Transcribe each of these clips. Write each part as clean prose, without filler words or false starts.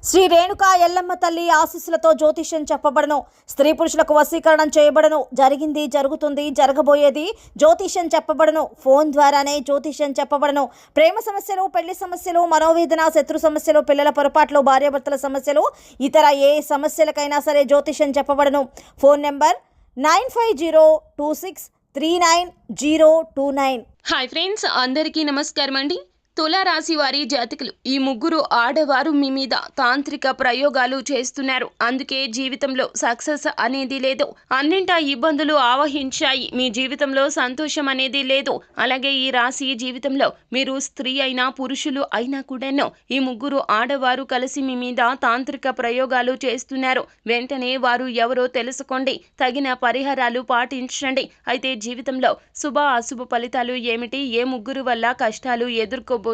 శ్రీ రేణుకా ఎల్లమ్మ తల్లి ఆశీస్సులతో జ్యోతిష్యం చెప్పబడను. స్త్రీ పురుషులకు వశీకరణం చేయబడను. జరిగింది, జరుగుతుంది, జరగబోయేది జ్యోతిష్యం చెప్పబడను. ఫోన్ ద్వారానే జ్యోతిష్యం చెప్పబడను. ప్రేమ సమస్యలు, పెళ్లి సమస్యలు, మనోవేదన, శత్రు సమస్యలు, పిల్లల పొరపాట్లు, భార్యాభర్తల సమస్యలు, ఇతర ఏ సమస్యలకైనా సరే జ్యోతిష్యం చెప్పబడను. Phone number 9520263929. హాయ్ ఫ్రెండ్స్, అందరికీ నమస్కారం అండి. తులారాశి వారి జాతకులు ఈ ముగ్గురు ఆడవారు మీ మీద తాంత్రిక ప్రయోగాలు చేస్తున్నారు. అందుకే జీవితంలో సక్సెస్ అనేది లేదు, అన్నింటా ఇబ్బందులు ఆవహించాయి. మీ జీవితంలో సంతోషం అనేది లేదు. అలాగే ఈ రాశి జీవితంలో మీరు స్త్రీ అయినా పురుషులు అయినా కూడాను ఈ ముగ్గురు ఆడవారు కలిసి మీ మీద తాంత్రిక ప్రయోగాలు చేస్తున్నారు. వెంటనే వారు ఎవరో తెలుసుకోండి, తగిన పరిహారాలు పాటించండి. అయితే జీవితంలో శుభ అశుభ ఫలితాలు ఏమిటి, ఏ ముగ్గురు వల్ల కష్టాలు ఎదుర్కోబోతున్నారు,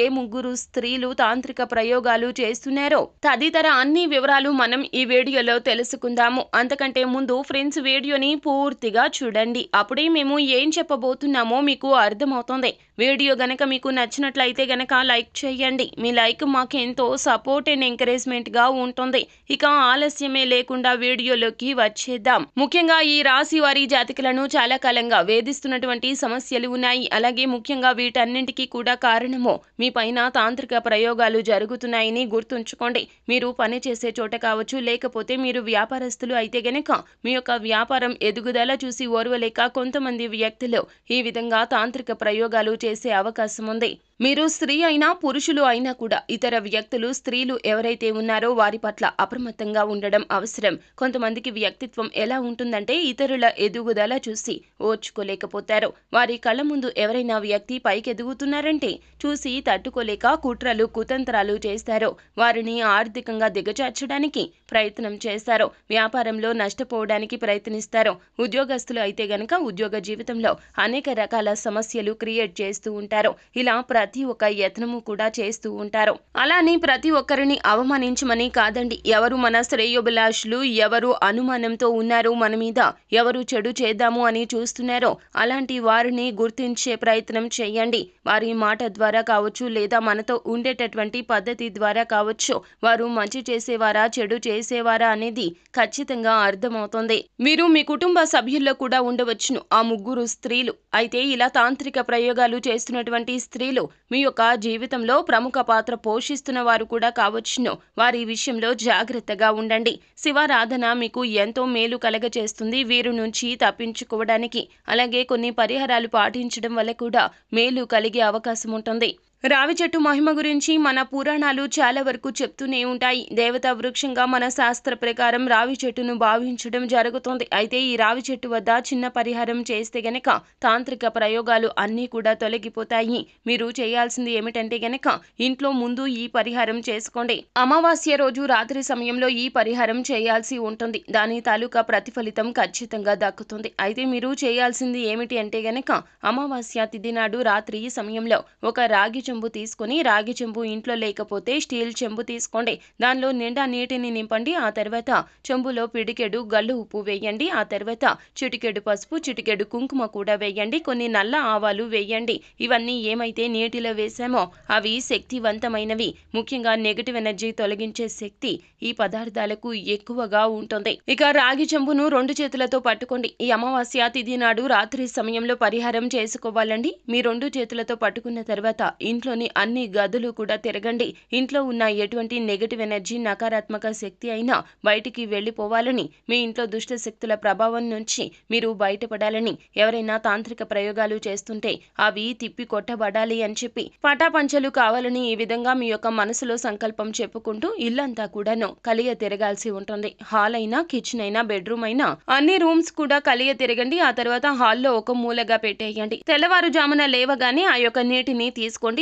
ఏ ముగ్గురు స్త్రీలు తాంత్రిక ప్రయోగాలు చేస్తున్నారో తదితర అన్ని వివరాలు మనం ఈ వీడియోలో తెలుసుకుందాము. అంతకంటే ముందు ఫ్రెండ్స్, వీడియోని పూర్తిగా చూడండి, అప్పుడే మేము ఏం చెప్పబోతున్నామో మీకు అర్థమవుతుంది. వీడియో గనక మీకు నచ్చినట్లయితే గనక లైక్ చేయండి. మీ లైక్ మాకు ఎంతో సపోర్ట్ అండ్ ఎంకరేజ్మెంట్ గా ఉంటుంది. ఇక ఆలస్యమే లేకుండా వీడియోలోకి వచ్చేద్దాం. ముఖ్యంగా ఈ రాశి వారి జాతకులను చాలా కాలంగా వేధిస్తున్నటువంటి సమస్యలు ఉన్నాయి. అలాగే ముఖ్యంగా వీటన్నింటికీ కూడా కారణము మీ పైన తాంత్రిక ప్రయోగాలు జరుగుతున్నాయని గుర్తుంచుకోండి. మీరు పని చేసే చోట కావచ్చు, లేకపోతే మీరు వ్యాపారస్తులు అయితే గనక మీ యొక్క వ్యాపారం ఎదుగుదల చూసి ఓర్వలేక కొంతమంది వ్యక్తులు ఈ విధంగా తాంత్రిక ప్రయోగాలు చేసే అవకాశం ఉంది. మీరు స్త్రీ అయినా పురుషులు అయినా కూడా ఇతర వ్యక్తులు, స్త్రీలు ఎవరైతే ఉన్నారో వారి పట్ల అప్రమత్తంగా ఉండడం అవసరం. కొంతమందికి వ్యక్తిత్వం ఎలా ఉంటుందంటే ఇతరుల ఎదుగుదల చూసి ఓర్చుకోలేకపోతారు. వారి కళ్ళ ముందు ఎవరైనా వ్యక్తి పైకి ఎదుగుతున్నారంటే చూసి తట్టుకోలేక కుట్రలు, కుతంత్రాలు చేస్తారు. వారిని ఆర్థికంగా దిగజార్చడానికి ప్రయత్నం చేస్తారు. వ్యాపారంలో నష్టపోవడానికి ప్రయత్నిస్తారు. ఉద్యోగస్తులు అయితే గనక ఉద్యోగ జీవితంలో అనేక రకాల సమస్యలు క్రియేట్ చేస్తూ ఉంటారు. ఇలా ప్రతి ఒక్క యత్నము కూడా చేస్తూ ఉంటారు. అలానే ప్రతి ఒక్కరిని అవమానించమని కాదండి, ఎవరు మన శ్రేయోభిలాషులు, ఎవరు అనుమానంతో ఉన్నారు మన మీద, ఎవరు చెడు చేద్దాము అని చూస్తున్నారో అలాంటి వారిని గుర్తించే ప్రయత్నం చేయండి. వారి మాట ద్వారా కావచ్చు, లేదా మనతో ఉండేటటువంటి పద్ధతి ద్వారా కావచ్చు, వారు మంచి చేసేవారా చెడు చేసేవారా అనేది ఖచ్చితంగా అర్థమవుతుంది. మీరు మీ కుటుంబ సభ్యుల్లో కూడా ఉండవచ్చును ఆ ముగ్గురు స్త్రీలు. అయితే ఇలా తాంత్రిక ప్రయోగాలు చేస్తున్నటువంటి స్త్రీలు మీ యొక్క జీవితంలో ప్రముఖ పాత్ర పోషిస్తున్న వారు కూడా కావచ్చును. వారి విషయంలో జాగ్రత్తగా ఉండండి. శివారాధన మీకు ఎంతో మేలు కలగచేస్తుంది వీరి నుంచి తప్పించుకోవడానికి. అలాగే కొన్ని పరిహారాలు పాటించడం వల్ల కూడా మేలు కలిగే అవకాశం ఉంటుంది. రావి చెట్టు మహిమ గురించి మన పురాణాలు చాలా వరకు చెప్తూనే ఉంటాయి. దేవతా వృక్షంగా మన శాస్త్ర ప్రకారం రావి చెట్టును భావించడం జరుగుతుంది. అయితే ఈ రావి చెట్టు వద్ద చిన్న పరిహారం చేస్తే గనక తాంత్రిక ప్రయోగాలు అన్నీ కూడా తొలగిపోతాయి. మీరు చేయాల్సింది ఏమిటంటే గనక ఇంట్లో ముందు ఈ పరిహారం చేసుకోండి. అమావాస్య రోజు రాత్రి సమయంలో ఈ పరిహారం చేయాల్సి ఉంటుంది. దాని తాలూకా ప్రతిఫలితం ఖచ్చితంగా దక్కుతుంది. అయితే మీరు చేయాల్సింది ఏమిటి అంటే గనక అమావాస్య తిథి నాడు రాత్రి సమయంలో ఒక రాగి చెంబు తీసుకుని, రాగి చెంబు ఇంట్లో లేకపోతే స్టీల్ చెంబు తీసుకోండి. దానిలో నిండా నీటిని నింపండి. ఆ తర్వాత చెంబులో పిడికెడు గల్లు ఉప్పు వేయండి. ఆ తర్వాత చిటికెడు పసుపు, చిటికెడు కుంకుమ కూడా వేయండి. కొన్ని నల్ల ఆవాలు వేయండి. ఇవన్నీ ఏమైతే నీటిలో వేసామో అవి శక్తివంతమైనవి. ముఖ్యంగా నెగటివ్ ఎనర్జీ తొలగించే శక్తి ఈ పదార్థాలకు ఎక్కువగా ఉంటుంది. ఇక రాగి చెంబును 2 చేతులతో పట్టుకోండి. ఈ అమావాస్య తిథి నాడు రాత్రి సమయంలో పరిహారం చేసుకోవాలండి. మీ 2 చేతులతో పట్టుకున్న తర్వాత ఇంట్లోని అన్ని గదులు కూడా తిరగండి. ఇంట్లో ఉన్న ఎటువంటి నెగటివ్ ఎనర్జీ, నకారాత్మక శక్తి అయినా బయటికి వెళ్లిపోవాలని, మీ ఇంట్లో దుష్ట శక్తుల ప్రభావం నుంచి మీరు బయటపడాలని, ఎవరైనా తాంత్రిక ప్రయోగాలు చేస్తుంటే అవి తిప్పి కొట్టబడాలి అని చెప్పి పటాపంచలు కావాలని ఈ విధంగా మీ యొక్క మనసులో సంకల్పం చెప్పుకుంటూ ఇల్లంతా కూడాను కలియ తిరగాల్సి ఉంటుంది. హాల్ అయినా, కిచెన్ అయినా, బెడ్రూమ్ అయినా అన్ని రూమ్స్ కూడా కలియ తిరగండి. ఆ తర్వాత హాల్లో ఒక మూలగా పెట్టేయండి. తెల్లవారుజామున లేవగానే ఆ యొక్క నీటిని తీసుకుని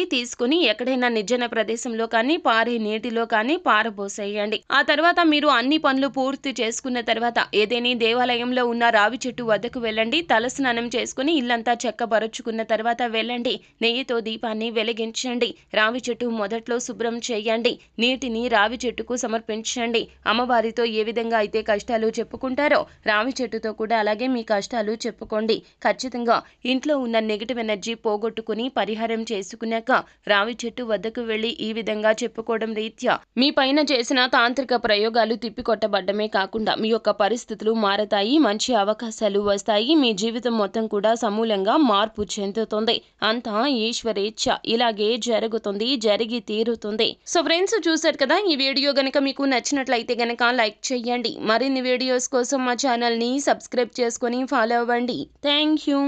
ఎక్కడైనా నిర్జన ప్రదేశంలో కానీ, పారే నీటిలో కానీ పారబోసేయండి. ఆ తర్వాత మీరు అన్ని పనులు పూర్తి చేసుకున్న తర్వాత ఏదేని దేవాలయంలో ఉన్న రావి చెట్టు వద్దకు వెళ్ళండి. తలస్నానం చేసుకుని ఇల్లంతా చెక్కబరుచుకున్న తర్వాత వెళ్ళండి. నెయ్యితో దీపాన్ని వెలిగించండి. రావి చెట్టు మొదట్లో శుభ్రం చేయండి. నీటిని రావి చెట్టుకు సమర్పించండి. అమ్మవారితో ఏ విధంగా అయితే కష్టాలు చెప్పుకుంటారో రావి చెట్టుతో కూడా అలాగే మీ కష్టాలు చెప్పుకోండి. ఖచ్చితంగా ఇంట్లో ఉన్న నెగటివ్ ఎనర్జీ పోగొట్టుకుని పరిహారం చేసుకున్నాక రావి చెట్టు వద్దకు వెళ్లి ఈ విధంగా చెప్పుకోవడం రీత్యా మీ పైన చేసిన తాంత్రిక ప్రయోగాలు తిప్పికొట్టబడ్డమే కాకుండా మీ యొక్క పరిస్థితులు మారతాయి, మంచి అవకాశాలు వస్తాయి, మీ జీవితం మొత్తం కూడా సమూలంగా మార్పు చెందుతుంది. అంతా ఈశ్వరేచ్ఛ. ఇలాగే జరుగుతుంది, జరిగి తీరుతుంది. సో ఫ్రెండ్స్, చూశారు కదా, ఈ వీడియో గనక మీకు నచ్చినట్లయితే గనక లైక్ చేయండి. మరిన్ని వీడియోస్ కోసం మా ఛానల్ ని సబ్స్క్రైబ్ చేసుకొని ఫాలో అవ్వండి. Thank you.